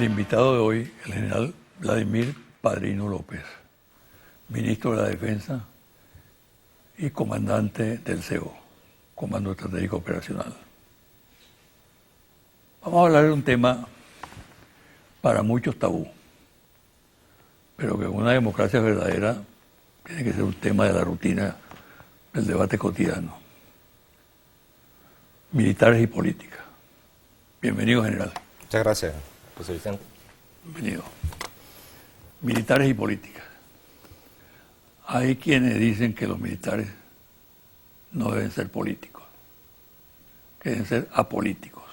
El invitado de hoy, el general Vladimir Padrino López, ministro de la Defensa y comandante del CEO, Comando Estratégico Operacional. Vamos a hablar de un tema para muchos tabú, pero que en una democracia verdadera tiene que ser un tema de la rutina del debate cotidiano. Militares y política. Bienvenido, general. Muchas gracias, José Vicente. Bienvenido. Militares y política. Hay quienes dicen que los militares no deben ser políticos, que deben ser apolíticos,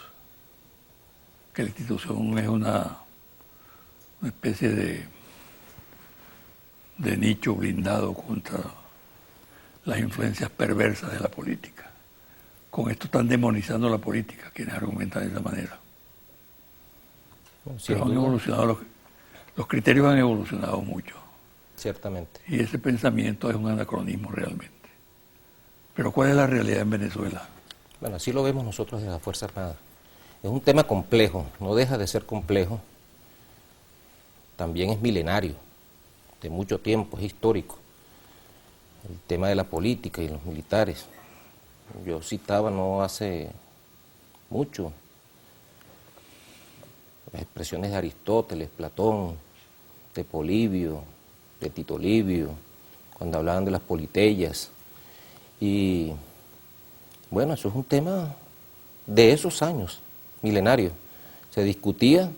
que la institución es una especie de nicho blindado contra las influencias perversas de la política. Con esto están demonizando la política, quienes argumentan de esa manera. Pero han evolucionado, los criterios han evolucionado mucho. Ciertamente. Y ese pensamiento es un anacronismo realmente. Pero ¿cuál es la realidad en Venezuela? Bueno, así lo vemos nosotros de la Fuerza Armada. Es un tema complejo, no deja de ser complejo. También es milenario, de mucho tiempo, es histórico. El tema de la política y los militares. Yo citaba no hace mucho las expresiones de Aristóteles, Platón, de Polibio, de Tito Livio, cuando hablaban de las politeyas. Y bueno, eso es un tema de esos años, milenarios. Se discutía,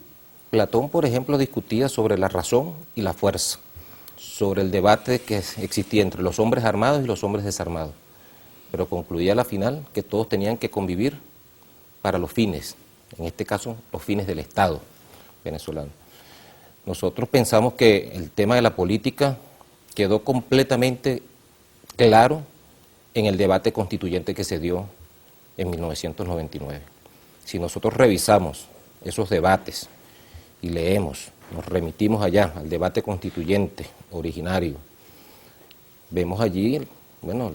Platón, por ejemplo, discutía sobre la razón y la fuerza, sobre el debate que existía entre los hombres armados y los hombres desarmados. Pero concluía a la final que todos tenían que convivir para los fines, en este caso los fines del Estado venezolano. Nosotros pensamos que el tema de la política quedó completamente claro en el debate constituyente que se dio en 1999. Si nosotros revisamos esos debates y leemos, nos remitimos allá al debate constituyente originario, vemos allí, bueno,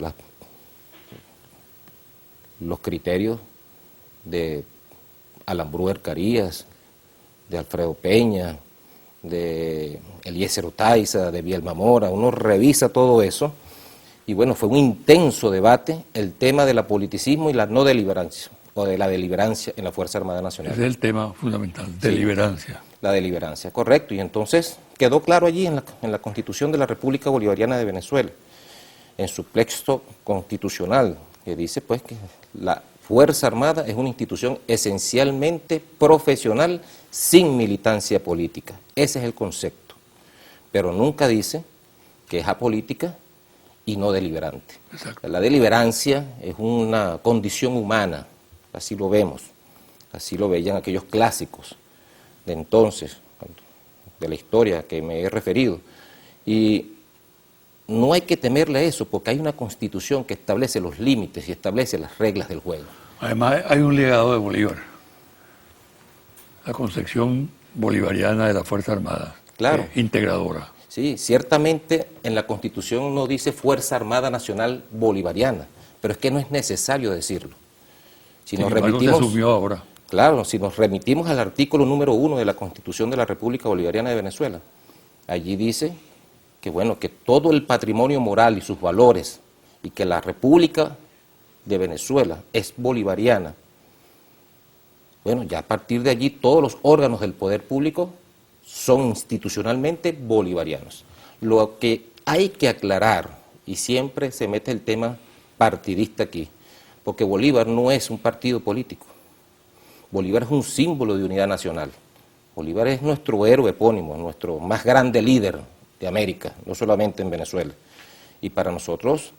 los criterios de Alambrújar Carías, de Alfredo Peña, de Eliezer Otaiza, de Vielma Mora. Uno revisa todo eso y bueno, fue un intenso debate el tema del apoliticismo y la no deliberancia, o de la deliberancia en la Fuerza Armada Nacional. Ese es el tema fundamental, deliberancia. Sí, la deliberancia, correcto. Y entonces quedó claro allí en la Constitución de la República Bolivariana de Venezuela, en su texto constitucional, que dice pues que la Fuerza Armada es una institución esencialmente profesional sin militancia política. Ese es el concepto. Pero nunca dice que es apolítica y no deliberante. Exacto. La deliberancia es una condición humana, así lo vemos, así lo veían aquellos clásicos de entonces, de la historia que me he referido. Y no hay que temerle a eso, porque hay una Constitución que establece los límites y establece las reglas del juego. Además, hay un legado de Bolívar, la concepción bolivariana de la Fuerza Armada, Claro. Integradora. Sí, ciertamente en la Constitución no dice Fuerza Armada Nacional Bolivariana, pero es que no es necesario decirlo. Si nos remitimos, se asumió ahora. Claro, si nos remitimos al artículo número 1 de la Constitución de la República Bolivariana de Venezuela, allí dice que bueno, que todo el patrimonio moral y sus valores, y que la República de Venezuela es bolivariana. Bueno, ya a partir de allí todos los órganos del poder público son institucionalmente bolivarianos. Lo que hay que aclarar, y siempre se mete el tema partidista aquí, porque Bolívar no es un partido político. Bolívar es un símbolo de unidad nacional. Bolívar es nuestro héroe epónimo, nuestro más grande líder de América, no solamente en Venezuela. Y para nosotros,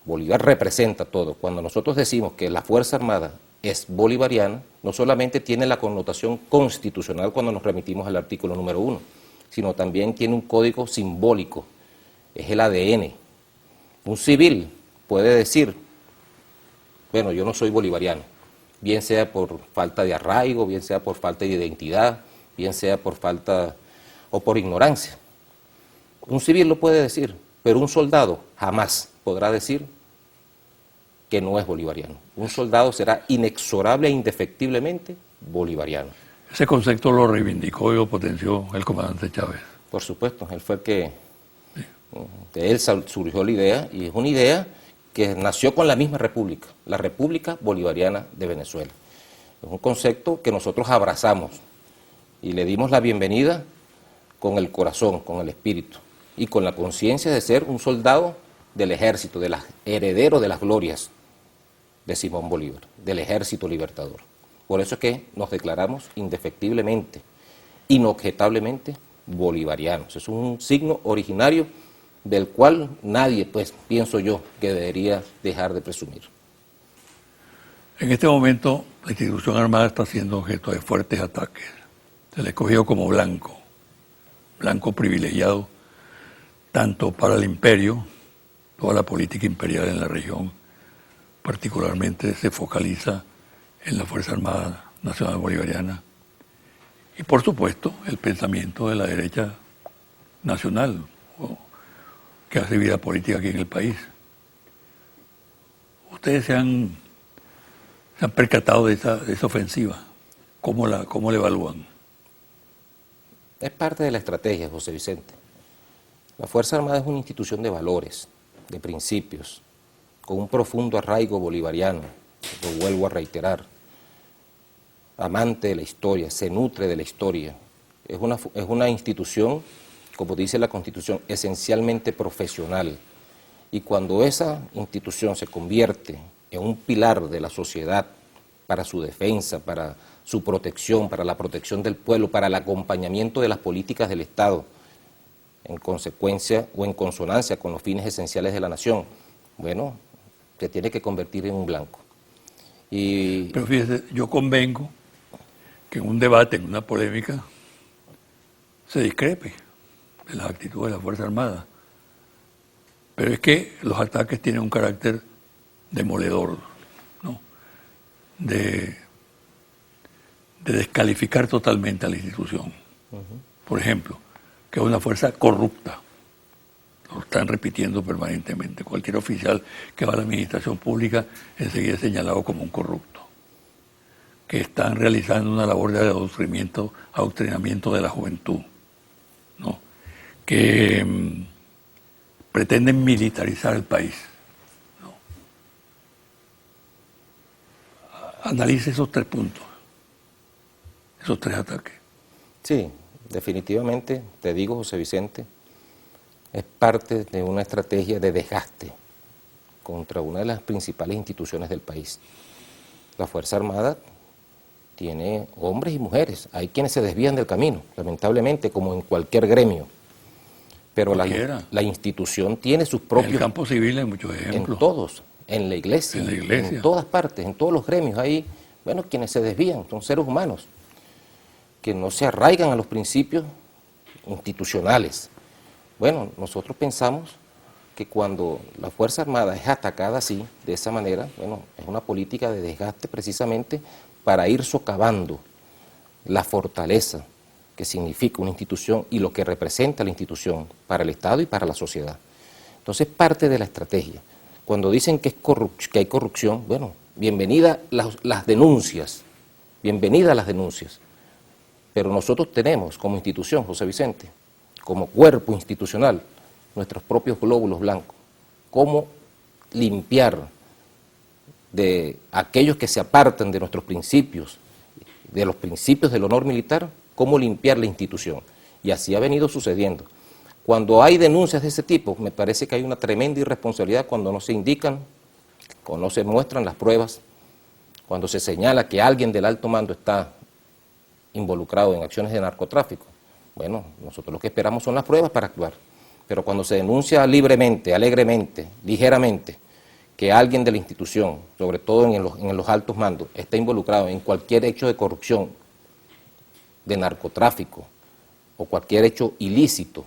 Bolívar representa todo. Cuando nosotros decimos que la Fuerza Armada es bolivariana, no solamente tiene la connotación constitucional cuando nos remitimos al artículo número 1, sino también tiene un código simbólico, es el ADN. Un civil puede decir, bueno, yo no soy bolivariano, bien sea por falta de arraigo, bien sea por falta de identidad, bien sea por falta o por ignorancia. Un civil lo puede decir, pero un soldado jamás podrá decir que no es bolivariano. Un soldado será inexorable e indefectiblemente bolivariano. Ese concepto lo reivindicó y lo potenció el comandante Chávez. Por supuesto, él fue el que, de él surgió la idea, y es una idea que nació con la misma república, la República Bolivariana de Venezuela. Es un concepto que nosotros abrazamos y le dimos la bienvenida con el corazón, con el espíritu y con la conciencia de ser un soldado del ejército, heredero de las glorias de Simón Bolívar, del ejército libertador. Por eso es que nos declaramos indefectiblemente, inobjetablemente bolivarianos. Es un signo originario del cual nadie, pues, pienso yo, que debería dejar de presumir. En este momento, la institución armada está siendo objeto de fuertes ataques. Se le escogió como blanco privilegiado, tanto para el imperio, toda la política imperial en la región, particularmente se focaliza en la Fuerza Armada Nacional Bolivariana, y por supuesto el pensamiento de la derecha nacional, que hace vida política aquí en el país. Ustedes se han percatado de esa ofensiva. ¿Cómo la evalúan? Es parte de la estrategia, José Vicente. La Fuerza Armada es una institución de valores, de principios, con un profundo arraigo bolivariano, lo vuelvo a reiterar, amante de la historia, se nutre de la historia. Es una institución, como dice la Constitución, esencialmente profesional. Y cuando esa institución se convierte en un pilar de la sociedad para su defensa, para su protección, para la protección del pueblo, para el acompañamiento de las políticas del Estado, en consecuencia o en consonancia con los fines esenciales de la nación, bueno, se tiene que convertir en un blanco. Pero fíjese, yo convengo que en un debate, en una polémica, se discrepe de las actitudes de la Fuerza Armada. Pero es que los ataques tienen un carácter demoledor, ¿no? De descalificar totalmente a la institución. Por ejemplo, que es una fuerza corrupta. Lo están repitiendo permanentemente. Cualquier oficial que va a la administración pública enseguida es señalado como un corrupto. Que están realizando una labor de adoctrinamiento de la juventud, ¿no? Que pretenden militarizar el país, ¿no? Analice esos 3 puntos, esos 3 ataques. Sí, definitivamente, te digo, José Vicente, es parte de una estrategia de desgaste contra una de las principales instituciones del país. La Fuerza Armada tiene hombres y mujeres, hay quienes se desvían del camino, lamentablemente, como en cualquier gremio, pero la institución tiene sus propios... En el campo civil hay muchos ejemplos. En todos, en la iglesia, en todas partes, en todos los gremios, hay, bueno, quienes se desvían, son seres humanos, que no se arraigan a los principios institucionales. Bueno, nosotros pensamos que cuando la Fuerza Armada es atacada así, de esa manera, bueno, es una política de desgaste precisamente para ir socavando la fortaleza que significa una institución y lo que representa la institución para el Estado y para la sociedad. Entonces, parte de la estrategia. Cuando dicen que hay corrupción, bueno, bienvenida las denuncias, bienvenidas las denuncias. Pero nosotros tenemos como institución, José Vicente, como cuerpo institucional, nuestros propios glóbulos blancos. Cómo limpiar de aquellos que se apartan de nuestros principios, de los principios del honor militar, cómo limpiar la institución. Y así ha venido sucediendo. Cuando hay denuncias de ese tipo, me parece que hay una tremenda irresponsabilidad cuando no se indican, cuando no se muestran las pruebas, cuando se señala que alguien del alto mando está involucrado en acciones de narcotráfico. Bueno, nosotros lo que esperamos son las pruebas para actuar. Pero cuando se denuncia libremente, alegremente, ligeramente, que alguien de la institución, sobre todo en los altos mandos, está involucrado en cualquier hecho de corrupción, de narcotráfico o cualquier hecho ilícito,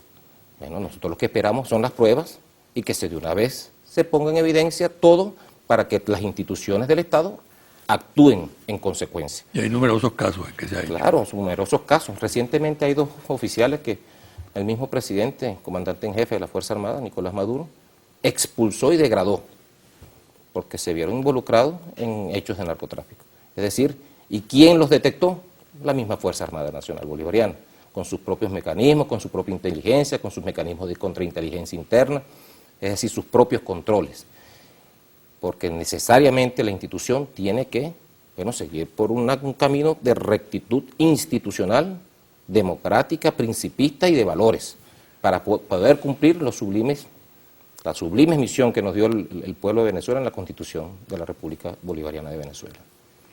bueno, nosotros lo que esperamos son las pruebas y que de una vez se ponga en evidencia todo para que las instituciones del Estado actúen en consecuencia. Y hay numerosos casos en que se ha hecho. Claro, numerosos casos. Recientemente hay 2 oficiales que el mismo presidente, comandante en jefe de la Fuerza Armada, Nicolás Maduro, expulsó y degradó porque se vieron involucrados en hechos de narcotráfico. Es decir, ¿y quién los detectó? la misma Fuerza Armada Nacional Bolivariana, con sus propios mecanismos, con su propia inteligencia, con sus mecanismos de contrainteligencia interna, es decir, sus propios controles, porque necesariamente la institución tiene que, bueno, seguir por un camino de rectitud institucional, democrática, principista y de valores, para poder cumplir la sublime misión que nos dio el pueblo de Venezuela en la Constitución de la República Bolivariana de Venezuela.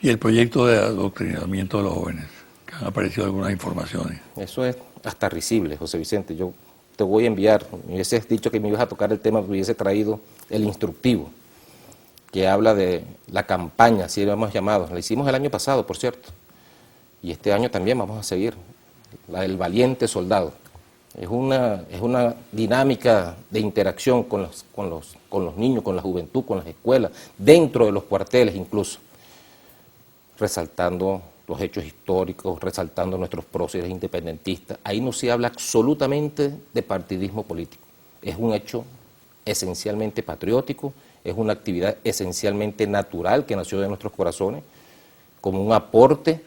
Y el proyecto de adoctrinamiento de los jóvenes, que han aparecido algunas informaciones. Eso es hasta risible, José Vicente. Yo te voy a enviar, me hubieses dicho que me ibas a tocar el tema, me hubiese traído el instructivo, que habla de la campaña, así lo hemos llamado. La hicimos el año pasado, por cierto, y este año también vamos a seguir, la del valiente soldado. Es una dinámica de interacción con los niños, con la juventud, con las escuelas, dentro de los cuarteles incluso, resaltando los hechos históricos, resaltando nuestros próceres independentistas. Ahí no se habla absolutamente de partidismo político. Es un hecho esencialmente patriótico, es una actividad esencialmente natural que nació de nuestros corazones, como un aporte,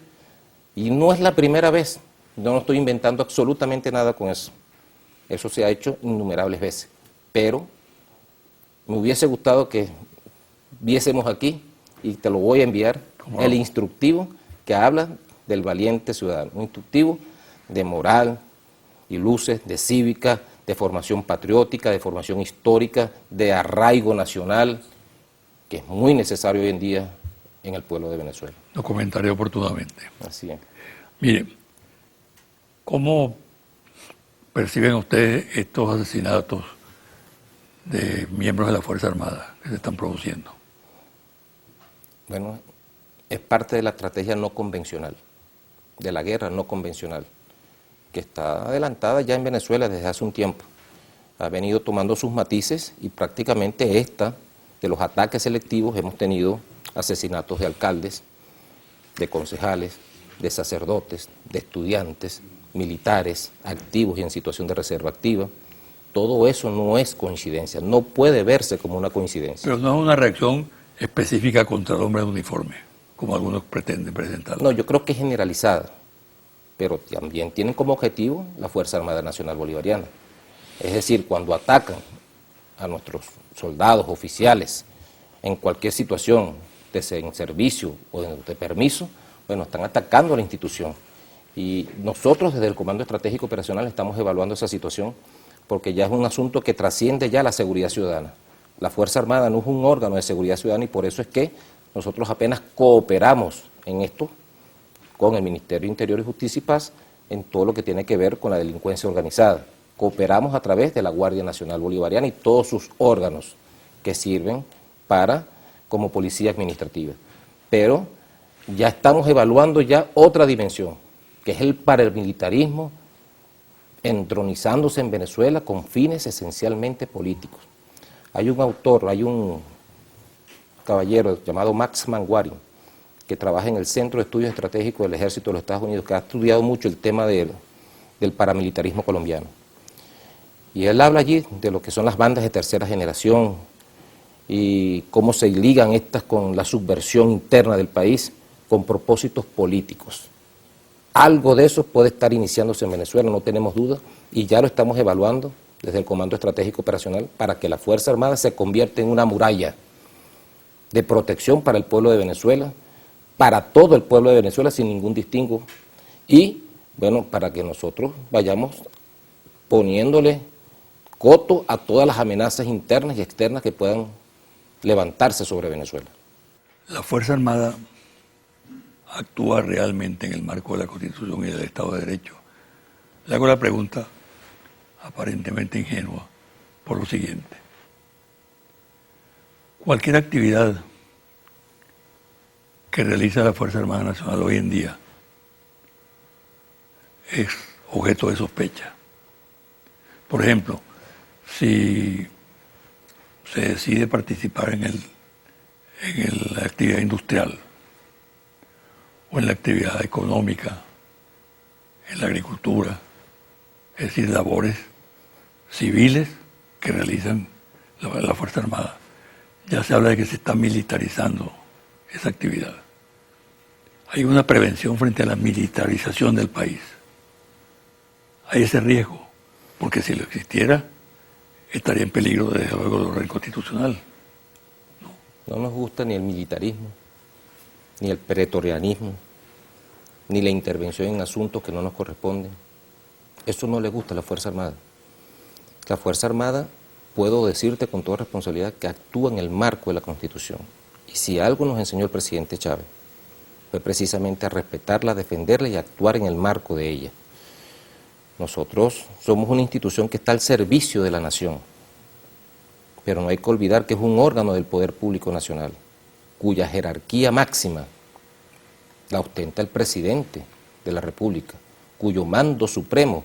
y no es la primera vez. Yo no estoy inventando absolutamente nada con eso. Eso se ha hecho innumerables veces. Pero me hubiese gustado que viésemos aquí, y te lo voy a enviar, el instructivo que habla del valiente ciudadano. Un instructivo de moral y luces, de cívica, de formación patriótica, de formación histórica, de arraigo nacional, que es muy necesario hoy en día en el pueblo de Venezuela. Lo comentaré oportunamente. Así es. Mire, ¿cómo perciben ustedes estos asesinatos de miembros de la Fuerza Armada que se están produciendo? Bueno, es parte de la estrategia no convencional, de la guerra no convencional, que está adelantada ya en Venezuela desde hace un tiempo. Ha venido tomando sus matices y prácticamente de los ataques selectivos hemos tenido asesinatos de alcaldes, de concejales, de sacerdotes, de estudiantes, militares, activos y en situación de reserva activa. Todo eso no es coincidencia, no puede verse como una coincidencia. Pero no es una reacción específica contra el hombre de uniforme, como algunos pretenden presentarlo. No, yo creo que es generalizada, pero también tienen como objetivo la Fuerza Armada Nacional Bolivariana. Es decir, cuando atacan a nuestros soldados, oficiales, en cualquier situación, en servicio o de permiso, bueno, están atacando a la institución. Y nosotros desde el Comando Estratégico Operacional estamos evaluando esa situación porque ya es un asunto que trasciende ya la seguridad ciudadana. La Fuerza Armada no es un órgano de seguridad ciudadana y por eso es que nosotros apenas cooperamos en esto con el Ministerio de Interior y Justicia y Paz en todo lo que tiene que ver con la delincuencia organizada. Cooperamos a través de la Guardia Nacional Bolivariana y todos sus órganos que sirven como policía administrativa. Pero ya estamos evaluando ya otra dimensión, que es el paramilitarismo entronizándose en Venezuela con fines esencialmente políticos. Hay un caballero llamado Max Manguarin, que trabaja en el Centro de Estudios Estratégicos del Ejército de los Estados Unidos, que ha estudiado mucho el tema del paramilitarismo colombiano. Y él habla allí de lo que son las bandas de tercera generación y cómo se ligan estas con la subversión interna del país con propósitos políticos. Algo de eso puede estar iniciándose en Venezuela, no tenemos duda, y ya lo estamos evaluando desde el Comando Estratégico Operacional para que la Fuerza Armada se convierta en una muralla de protección para el pueblo de Venezuela, para todo el pueblo de Venezuela sin ningún distingo, y bueno, para que nosotros vayamos poniéndole coto a todas las amenazas internas y externas que puedan levantarse sobre Venezuela. La Fuerza Armada actúa realmente en el marco de la Constitución y del Estado de Derecho. Le hago la pregunta aparentemente ingenua por lo siguiente. Cualquier actividad que realiza la Fuerza Armada Nacional hoy en día es objeto de sospecha. Por ejemplo, si se decide participar en la actividad industrial o en la actividad económica, en la agricultura, es decir, labores civiles que realizan la Fuerza Armada. Ya se habla de que se está militarizando esa actividad. hay una prevención frente a la militarización del país. Hay ese riesgo, porque si lo existiera, estaría en peligro desde luego el orden constitucional. No nos gusta ni el militarismo, ni el pretorianismo, ni la intervención en asuntos que no nos corresponden. Eso no le gusta a la Fuerza Armada. La Fuerza Armada, puedo decirte con toda responsabilidad, que actúa en el marco de la Constitución. Y si algo nos enseñó el presidente Chávez, fue precisamente a respetarla, a defenderla y a actuar en el marco de ella. Nosotros somos una institución que está al servicio de la nación, pero no hay que olvidar que es un órgano del poder público nacional, cuya jerarquía máxima la ostenta el presidente de la República, cuyo mando supremo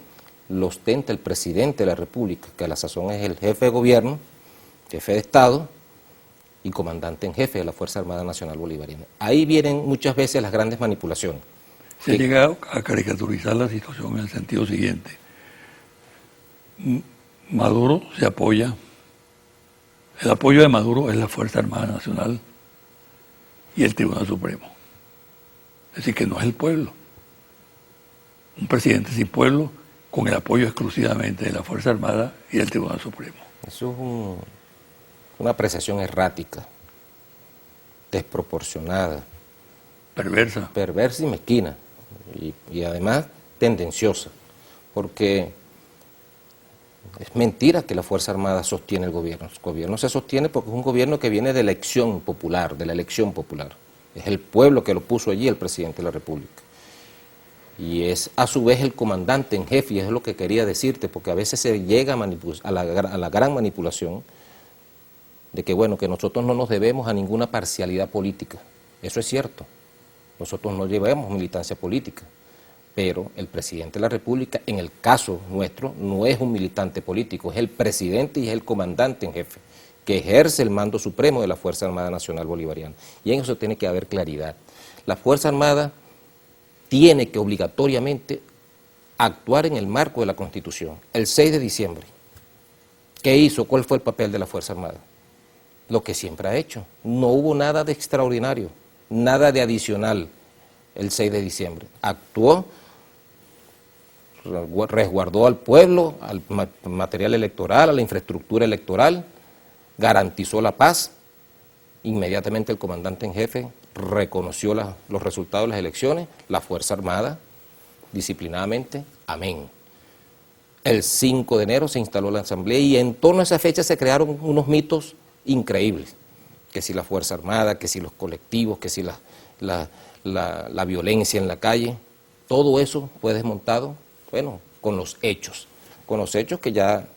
lo ostenta el presidente de la República, que a la sazón es el jefe de gobierno, jefe de Estado y comandante en jefe de la Fuerza Armada Nacional Bolivariana. Ahí vienen muchas veces las grandes manipulaciones. Se ha llegado a caricaturizar la situación en el sentido siguiente. Maduro se apoya, el apoyo de Maduro es la Fuerza Armada Nacional y el Tribunal Supremo. Es decir, que no es el pueblo. Un presidente sin pueblo, con el apoyo exclusivamente de la Fuerza Armada y del Tribunal Supremo. Eso es una apreciación errática, desproporcionada, perversa y mezquina, y además tendenciosa, porque es mentira que la Fuerza Armada sostiene el gobierno. El gobierno se sostiene porque es un gobierno que viene de la elección popular, Es el pueblo que lo puso allí, el presidente de la República. Y es a su vez el comandante en jefe, y es lo que quería decirte, porque a veces se llega a la gran manipulación de que, bueno, que nosotros no nos debemos a ninguna parcialidad política. Eso es cierto. Nosotros no llevamos militancia política, pero el presidente de la República, en el caso nuestro, no es un militante político, es el presidente y es el comandante en jefe, que ejerce el mando supremo de la Fuerza Armada Nacional Bolivariana. Y en eso tiene que haber claridad. La Fuerza Armada tiene que obligatoriamente actuar en el marco de la Constitución. El 6 de diciembre, ¿qué hizo? ¿Cuál fue el papel de la Fuerza Armada? Lo que siempre ha hecho. No hubo nada de extraordinario, nada de adicional el 6 de diciembre. Actuó, resguardó al pueblo, al material electoral, a la infraestructura electoral, garantizó la paz. Inmediatamente el comandante en jefe reconoció los resultados de las elecciones, la Fuerza Armada, disciplinadamente, amén. El 5 de enero se instaló la Asamblea y en torno a esa fecha se crearon unos mitos increíbles, que si la Fuerza Armada, que si los colectivos, que si la violencia en la calle, todo eso fue desmontado, bueno, con los hechos que ya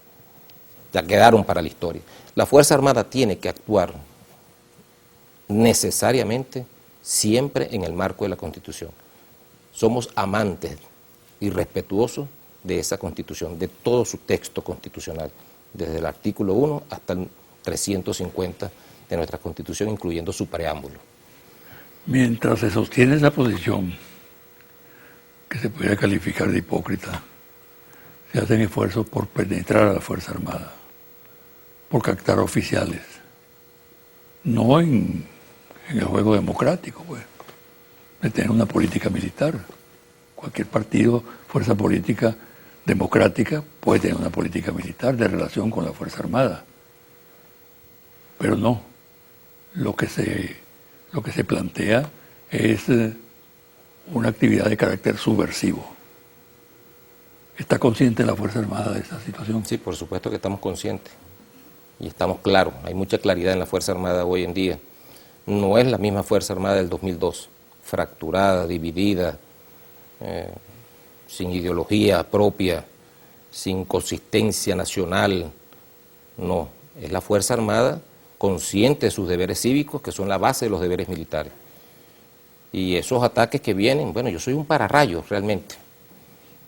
quedaron para la historia. La Fuerza Armada tiene que actuar necesariamente siempre en el marco de la Constitución. Somos amantes y respetuosos de esa Constitución, de todo su texto constitucional, desde el artículo 1 hasta el 350 de nuestra Constitución, incluyendo su preámbulo. Mientras se sostiene esa posición, que se podría calificar de hipócrita, se hacen esfuerzos por penetrar a la Fuerza Armada, por captar oficiales, no en el juego democrático, pues, de tener una política militar. Cualquier partido, fuerza política democrática puede tener una política militar de relación con la Fuerza Armada. Pero no, lo que se plantea es una actividad de carácter subversivo. ¿Está consciente la Fuerza Armada de esa situación? Sí, por supuesto que estamos conscientes y estamos claros. Hay mucha claridad en la Fuerza Armada hoy en día. No es la misma Fuerza Armada del 2002, fracturada, dividida, sin ideología propia, sin consistencia nacional. No, es la Fuerza Armada consciente de sus deberes cívicos, que son la base de los deberes militares. Y esos ataques que vienen, bueno, yo soy un pararrayos realmente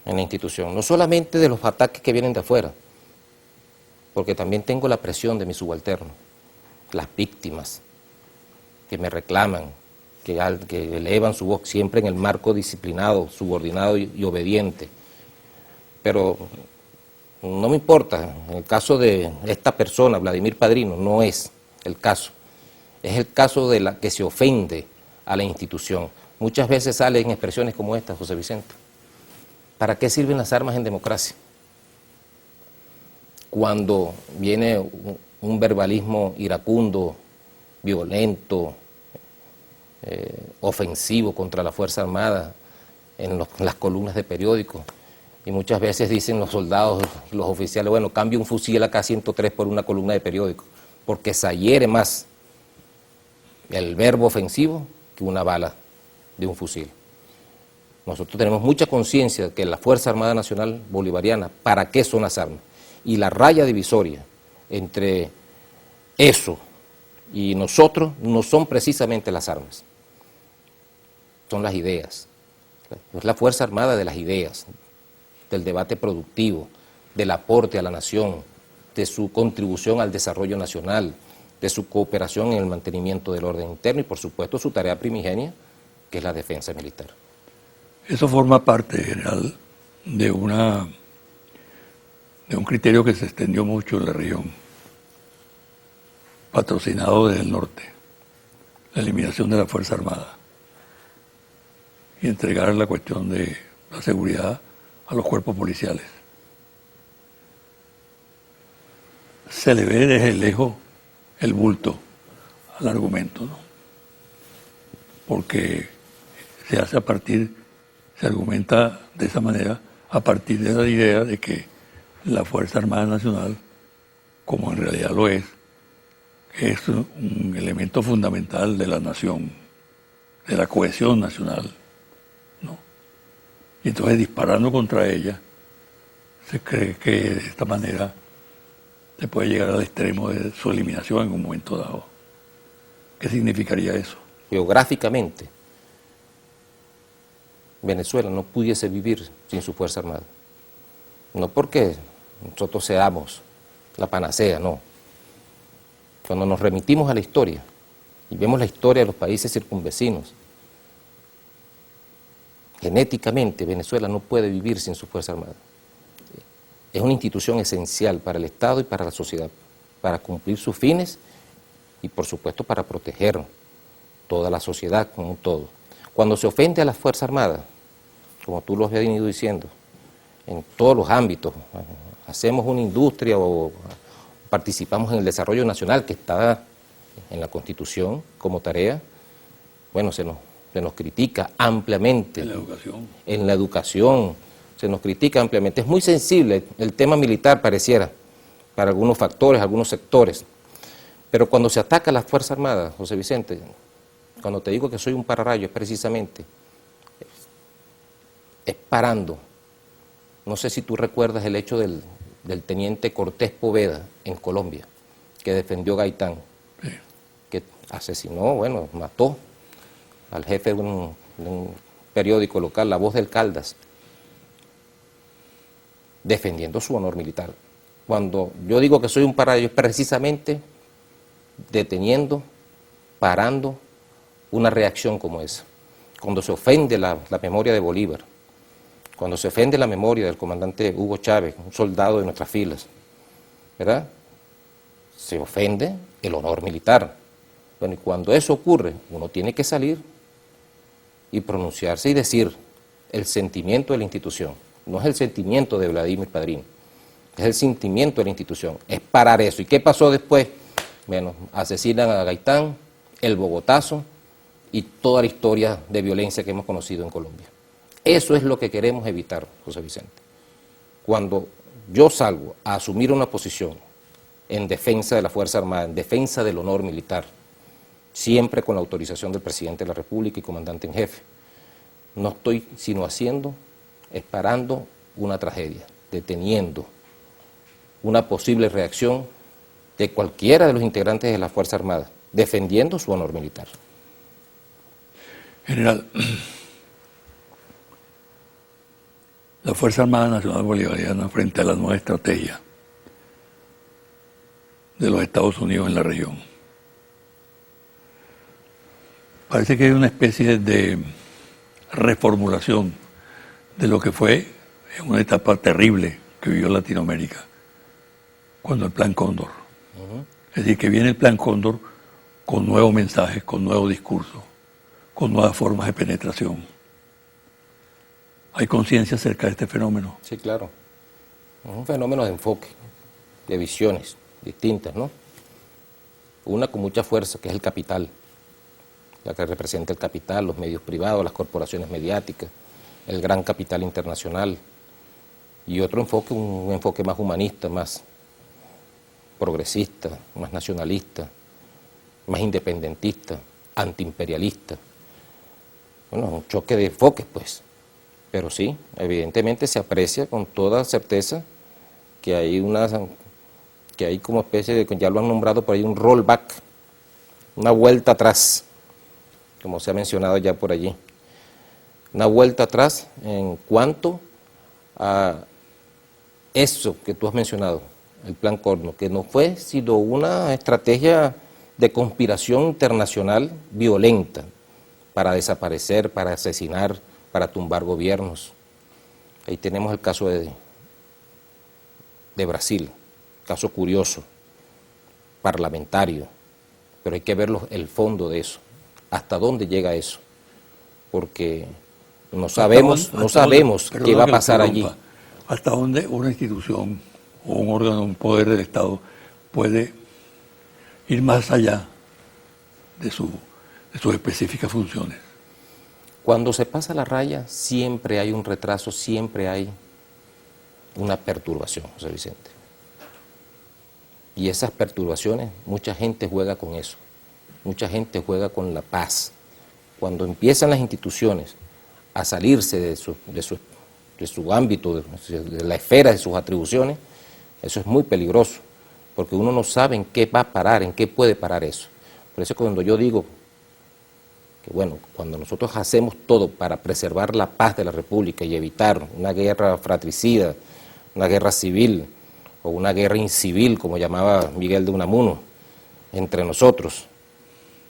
en la institución, no solamente de los ataques que vienen de afuera, porque también tengo la presión de mis subalternos, las víctimas que me reclaman, que elevan su voz siempre en el marco disciplinado, subordinado y obediente. Pero no me importa, en el caso de esta persona, Vladimir Padrino, no es el caso. Es el caso de la que se ofende a la institución. Muchas veces salen expresiones como esta, José Vicente. ¿Para qué sirven las armas en democracia? Cuando viene un verbalismo iracundo, violento, ofensivo contra la Fuerza Armada en las columnas de periódicos, y muchas veces dicen los soldados, los oficiales, bueno, cambia un fusil AK-103 por una columna de periódico, porque se hiere más el verbo ofensivo que una bala de un fusil. Nosotros tenemos mucha conciencia de que la Fuerza Armada Nacional Bolivariana, ¿para qué son las armas? Y la raya divisoria entre eso y nosotros no son precisamente las armas, son las ideas. Es la Fuerza Armada de las ideas, del debate productivo, del aporte a la nación, de su contribución al desarrollo nacional, de su cooperación en el mantenimiento del orden interno y, por supuesto, su tarea primigenia, que es la defensa militar. Eso forma parte, general, de un criterio que se extendió mucho en la región, patrocinado desde el norte, la eliminación de la Fuerza Armada y entregar la cuestión de la seguridad a los cuerpos policiales. Se le ve desde lejos el bulto al argumento, ¿no? Porque se argumenta de esa manera a partir de la idea de que la Fuerza Armada Nacional, como en realidad lo es un elemento fundamental de la nación, de la cohesión nacional, ¿no? Y entonces, disparando contra ella, se cree que de esta manera se puede llegar al extremo de su eliminación en un momento dado. ¿Qué significaría eso? Geográficamente, Venezuela no pudiese vivir sin su Fuerza Armada. No porque nosotros seamos la panacea, no. Cuando nos remitimos a la historia y vemos la historia de los países circunvecinos, genéticamente Venezuela no puede vivir sin su Fuerza Armada. Es una institución esencial para el Estado y para la sociedad, para cumplir sus fines y, por supuesto, para proteger toda la sociedad como un todo. Cuando se ofende a la Fuerza Armada, como tú lo has venido diciendo, en todos los ámbitos, hacemos una industria o participamos en el desarrollo nacional que está en la Constitución como tarea, bueno, se nos critica ampliamente. En la educación. En la educación se nos critica ampliamente. Es muy sensible el tema militar, pareciera, para algunos factores, algunos sectores. Pero cuando se ataca a la Fuerza Armada, José Vicente, cuando te digo que soy un pararrayo, es precisamente, es parando. No sé si tú recuerdas el hecho del teniente Cortés Poveda en Colombia, que defendió Gaitán, Sí. que asesinó, bueno, mató al jefe de un periódico local, La Voz del Caldas, defendiendo su honor militar. Cuando yo digo que soy un pararrayo, es precisamente deteniendo, parando una reacción como esa. Cuando se ofende la memoria de Bolívar, cuando se ofende la memoria del comandante Hugo Chávez, un soldado de nuestras filas, ¿verdad? Se ofende el honor militar. Bueno, y cuando eso ocurre, uno tiene que salir y pronunciarse y decir el sentimiento de la institución. No es el sentimiento de Vladimir Padrino, es el sentimiento de la institución, es parar eso. ¿Y qué pasó después? Bueno, asesinan a Gaitán, el Bogotazo y toda la historia de violencia que hemos conocido en Colombia. Eso es lo que queremos evitar, José Vicente. Cuando yo salgo a asumir una posición en defensa de la Fuerza Armada, en defensa del honor militar, siempre con la autorización del Presidente de la República y Comandante en Jefe, no estoy sino parando una tragedia, deteniendo una posible reacción de cualquiera de los integrantes de la Fuerza Armada, defendiendo su honor militar. General, la Fuerza Armada Nacional Bolivariana frente a la nueva estrategia de los Estados Unidos en la región. Parece que hay una especie de reformulación de lo que fue una etapa terrible que vivió Latinoamérica cuando el Plan Cóndor. Es decir, que viene el Plan Cóndor con nuevos mensajes, con nuevos discursos, con nuevas formas de penetración. ¿Hay conciencia acerca de este fenómeno? Sí, claro. Es un fenómeno de enfoque, de visiones distintas, ¿no? Una con mucha fuerza, que es el capital, la que representa el capital, los medios privados, las corporaciones mediáticas, el gran capital internacional. Y otro enfoque, un enfoque más humanista, más progresista, más nacionalista, más independentista, antiimperialista. Bueno, un choque de enfoques, pues. Pero sí, evidentemente se aprecia con toda certeza que hay como especie de, ya lo han nombrado por ahí, un rollback, una vuelta atrás, como se ha mencionado ya por allí. Una vuelta atrás en cuanto a eso que tú has mencionado, el Plan Corno, que no fue sino una estrategia de conspiración internacional violenta para desaparecer, para asesinar, para tumbar gobiernos. Ahí tenemos el caso de Brasil, caso curioso, parlamentario, pero hay que ver el fondo de eso, hasta dónde llega eso, porque no sabemos qué va a pasar allí. ¿Hasta dónde una institución o un órgano, un poder del Estado puede ir más allá de sus específicas funciones? Cuando se pasa la raya, siempre hay un retraso, siempre hay una perturbación, José Vicente. Y esas perturbaciones, mucha gente juega con eso, mucha gente juega con la paz. Cuando empiezan las instituciones a salirse de su ámbito, de la esfera de sus atribuciones, eso es muy peligroso, porque uno no sabe en qué va a parar, en qué puede parar eso. Por eso cuando yo digo que bueno, cuando nosotros hacemos todo para preservar la paz de la República y evitar una guerra fratricida, una guerra civil o una guerra incivil, como llamaba Miguel de Unamuno, entre nosotros,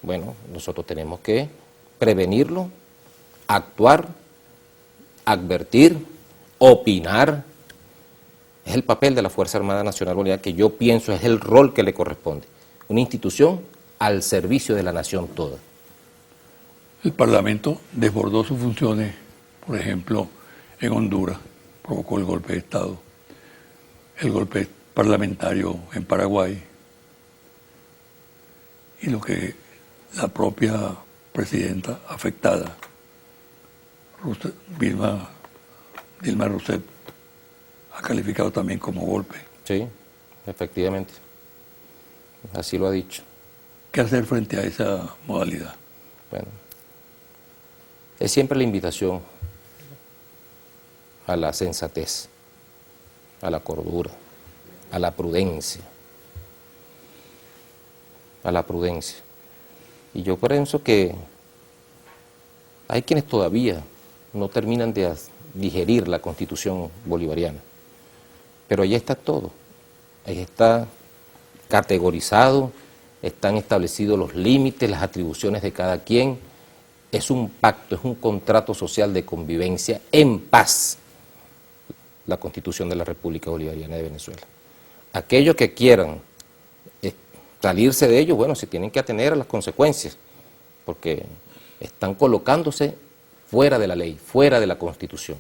bueno, nosotros tenemos que prevenirlo, actuar, advertir, opinar. Es el papel de la Fuerza Armada Nacional Bolivariana, que yo pienso es el rol que le corresponde. Una institución al servicio de la nación toda. El Parlamento desbordó sus funciones, por ejemplo, en Honduras, provocó el golpe de Estado, el golpe parlamentario en Paraguay, y lo que la propia presidenta afectada, Dilma Rousseff, ha calificado también como golpe. Sí, efectivamente, así lo ha dicho. ¿Qué hacer frente a esa modalidad? Bueno, es siempre la invitación a la sensatez, a la cordura, a la prudencia. Y yo pienso que hay quienes todavía no terminan de digerir la Constitución bolivariana, pero ahí está todo, ahí está categorizado, están establecidos los límites, las atribuciones de cada quien. Es un pacto, es un contrato social de convivencia en paz, la Constitución de la República Bolivariana de Venezuela. Aquellos que quieran salirse de ello, bueno, se tienen que atener a las consecuencias, porque están colocándose fuera de la ley, fuera de la Constitución.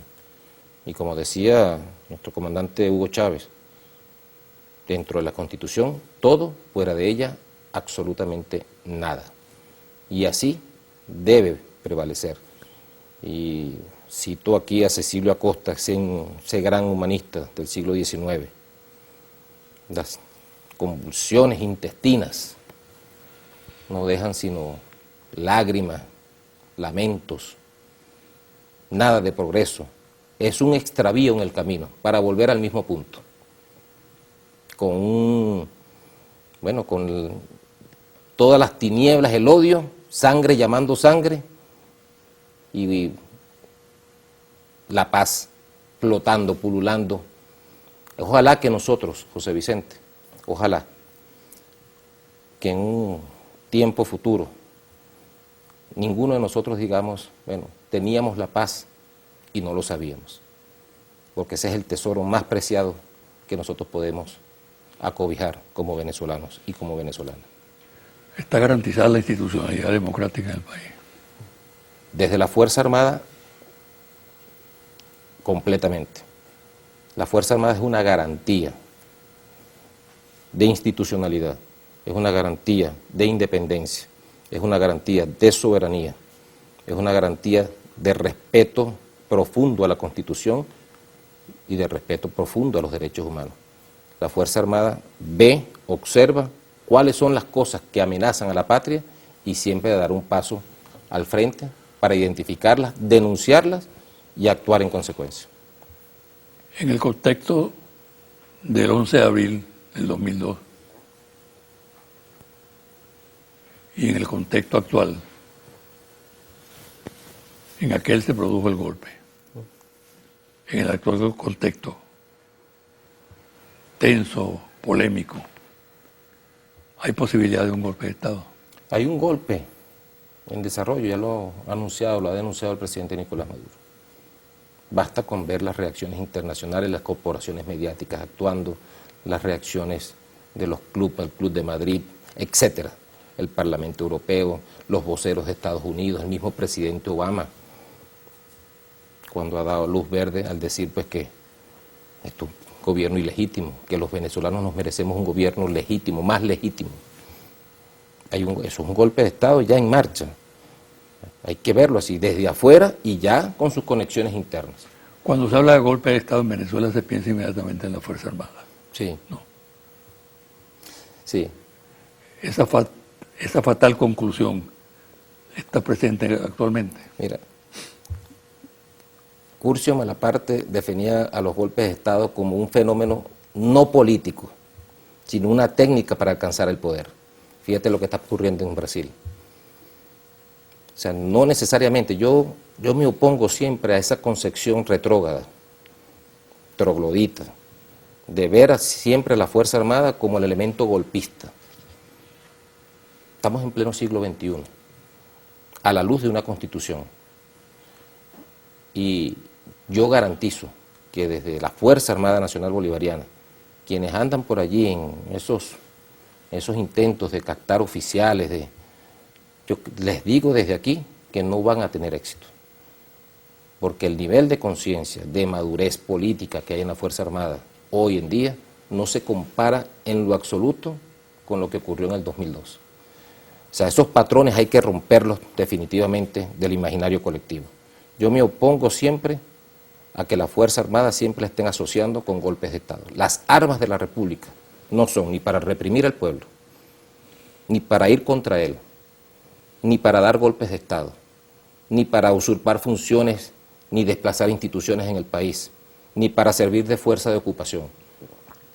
Y como decía nuestro comandante Hugo Chávez, dentro de la Constitución, todo, fuera de ella, absolutamente nada. Y así debe prevalecer. Y cito aquí a Cecilio Acosta, ese gran humanista del siglo XIX. Las convulsiones intestinas no dejan sino lágrimas, lamentos, nada de progreso. Es un extravío en el camino para volver al mismo punto. Con todas las tinieblas, el odio, sangre llamando sangre y la paz flotando, pululando. Ojalá que nosotros, José Vicente, ojalá que en un tiempo futuro ninguno de nosotros digamos, bueno, teníamos la paz y no lo sabíamos, porque ese es el tesoro más preciado que nosotros podemos acobijar como venezolanos y como venezolanas. ¿Está garantizada la institucionalidad democrática del país? Desde la Fuerza Armada, completamente. La Fuerza Armada es una garantía de institucionalidad, es una garantía de independencia, es una garantía de soberanía, es una garantía de respeto profundo a la Constitución y de respeto profundo a los derechos humanos. La Fuerza Armada ve, observa cuáles son las cosas que amenazan a la patria y siempre dar un paso al frente para identificarlas, denunciarlas y actuar en consecuencia. En el contexto del 11 de abril del 2002 y en el contexto actual, en aquel se produjo el golpe. En el actual contexto tenso, polémico, ¿hay posibilidad de un golpe de Estado? Hay un golpe en desarrollo, ya lo ha anunciado, lo ha denunciado el presidente Nicolás Maduro. Basta con ver las reacciones internacionales, las corporaciones mediáticas actuando, las reacciones de los clubes, el Club de Madrid, etcétera, el Parlamento Europeo, los voceros de Estados Unidos, el mismo presidente Obama, cuando ha dado luz verde al decir pues que esto es un gobierno ilegítimo, que los venezolanos nos merecemos un gobierno legítimo, más legítimo. Eso es un golpe de Estado ya en marcha. Hay que verlo así, desde afuera y ya con sus conexiones internas. Cuando se habla de golpe de Estado en Venezuela se piensa inmediatamente en la Fuerza Armada. Sí. No. Sí. Esa fatal conclusión está presente actualmente. Mira, Curcio Malaparte definía a los golpes de Estado como un fenómeno no político, sino una técnica para alcanzar el poder. Fíjate lo que está ocurriendo en Brasil. O sea, no necesariamente, yo me opongo siempre a esa concepción retrógrada, troglodita, de ver siempre a la Fuerza Armada como el elemento golpista. Estamos en pleno siglo XXI, a la luz de una Constitución. Y yo garantizo que desde la Fuerza Armada Nacional Bolivariana, quienes andan por allí en esos intentos de captar oficiales, yo les digo desde aquí que no van a tener éxito, porque el nivel de conciencia, de madurez política que hay en la Fuerza Armada hoy en día no se compara en lo absoluto con lo que ocurrió en el 2002. O sea, esos patrones hay que romperlos definitivamente del imaginario colectivo. Yo me opongo siempre a que la Fuerza Armada siempre la estén asociando con golpes de Estado. Las armas de la República no son ni para reprimir al pueblo, ni para ir contra él, ni para dar golpes de Estado, ni para usurpar funciones, ni desplazar instituciones en el país, ni para servir de fuerza de ocupación.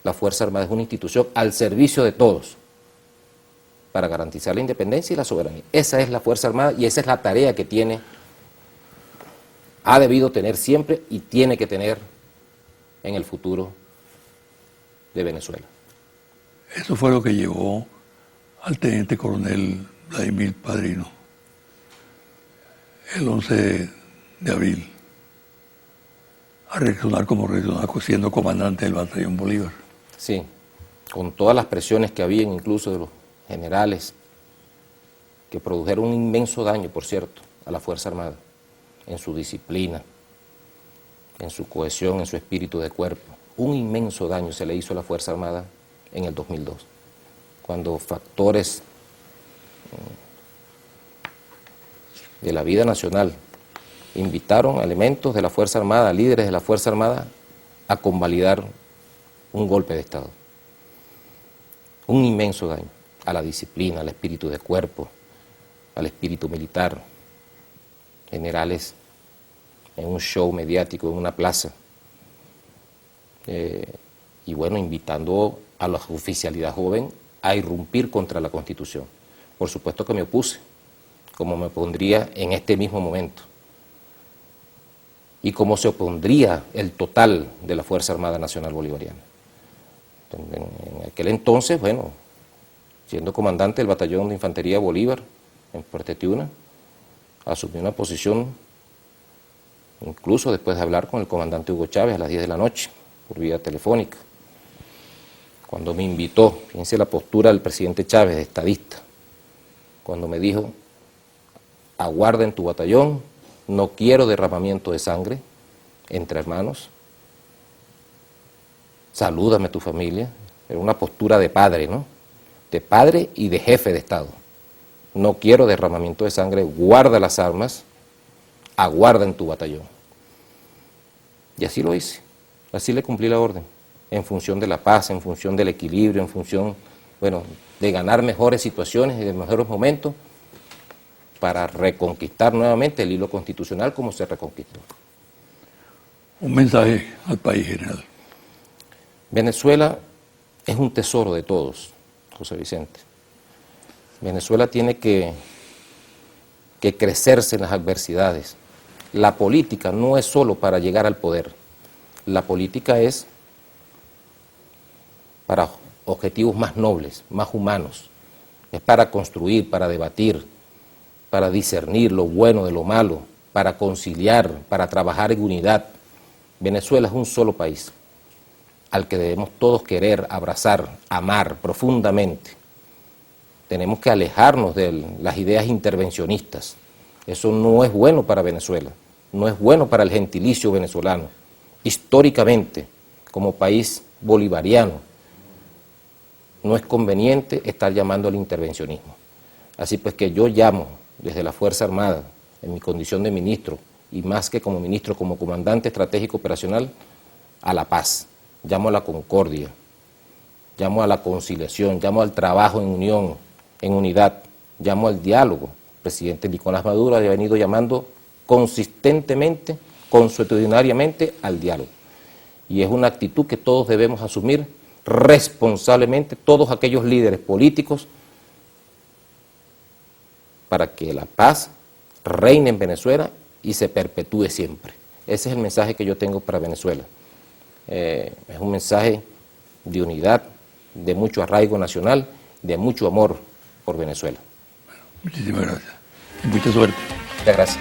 La Fuerza Armada es una institución al servicio de todos, para garantizar la independencia y la soberanía. Esa es la Fuerza Armada y esa es la tarea que tiene, ha debido tener siempre y tiene que tener en el futuro de Venezuela. Eso fue lo que llevó al teniente coronel Vladimir Padrino el 11 de abril a reaccionar como reaccionó siendo comandante del batallón Bolívar. Sí, con todas las presiones que habían incluso de los generales que produjeron un inmenso daño, por cierto, a la Fuerza Armada, en su disciplina, en su cohesión, en su espíritu de cuerpo. Un inmenso daño se le hizo a la Fuerza Armada en el 2002, cuando factores de la vida nacional invitaron a elementos de la Fuerza Armada, líderes de la Fuerza Armada, a convalidar un golpe de Estado. Un inmenso daño a la disciplina, al espíritu de cuerpo, al espíritu militar. Generales en un show mediático, en una plaza, y bueno, invitando a la oficialidad joven a irrumpir contra la Constitución. Por supuesto que me opuse, como me opondría en este mismo momento, y como se opondría el total de la Fuerza Armada Nacional Bolivariana. En aquel entonces, bueno, siendo comandante del Batallón de Infantería Bolívar en Fuerte Tiuna, asumí una posición, incluso después de hablar con el comandante Hugo Chávez a las 10 de la noche, por vía telefónica, cuando me invitó, fíjense la postura del presidente Chávez, de estadista, cuando me dijo, aguarda en tu batallón, no quiero derramamiento de sangre entre hermanos, salúdame a tu familia, en una postura de padre, ¿no? De padre y de jefe de Estado. No quiero derramamiento de sangre, guarda las armas, aguarda en tu batallón. Y así lo hice, así le cumplí la orden, en función de la paz, en función del equilibrio, en función, bueno, de ganar mejores situaciones y de mejores momentos para reconquistar nuevamente el hilo constitucional como se reconquistó. Un mensaje al país general. Venezuela es un tesoro de todos, José Vicente. Venezuela tiene que crecerse en las adversidades. La política no es solo para llegar al poder. La política es para objetivos más nobles, más humanos. Es para construir, para debatir, para discernir lo bueno de lo malo, para conciliar, para trabajar en unidad. Venezuela es un solo país al que debemos todos querer, abrazar, amar profundamente. Tenemos que alejarnos de las ideas intervencionistas. Eso no es bueno para Venezuela, no es bueno para el gentilicio venezolano. Históricamente, como país bolivariano, no es conveniente estar llamando al intervencionismo. Así pues que yo llamo desde la Fuerza Armada, en mi condición de ministro, y más que como ministro, como comandante estratégico operacional, a la paz. Llamo a la concordia, llamo a la conciliación, llamo al trabajo en unión, en unidad, llamo al diálogo. El presidente Nicolás Maduro ha venido llamando consistentemente, consuetudinariamente al diálogo. Y es una actitud que todos debemos asumir responsablemente, todos aquellos líderes políticos, para que la paz reine en Venezuela y se perpetúe siempre. Ese es el mensaje que yo tengo para Venezuela. Es un mensaje de unidad, de mucho arraigo nacional, de mucho amor por Venezuela. Muchísimas gracias y mucha suerte. Muchas gracias.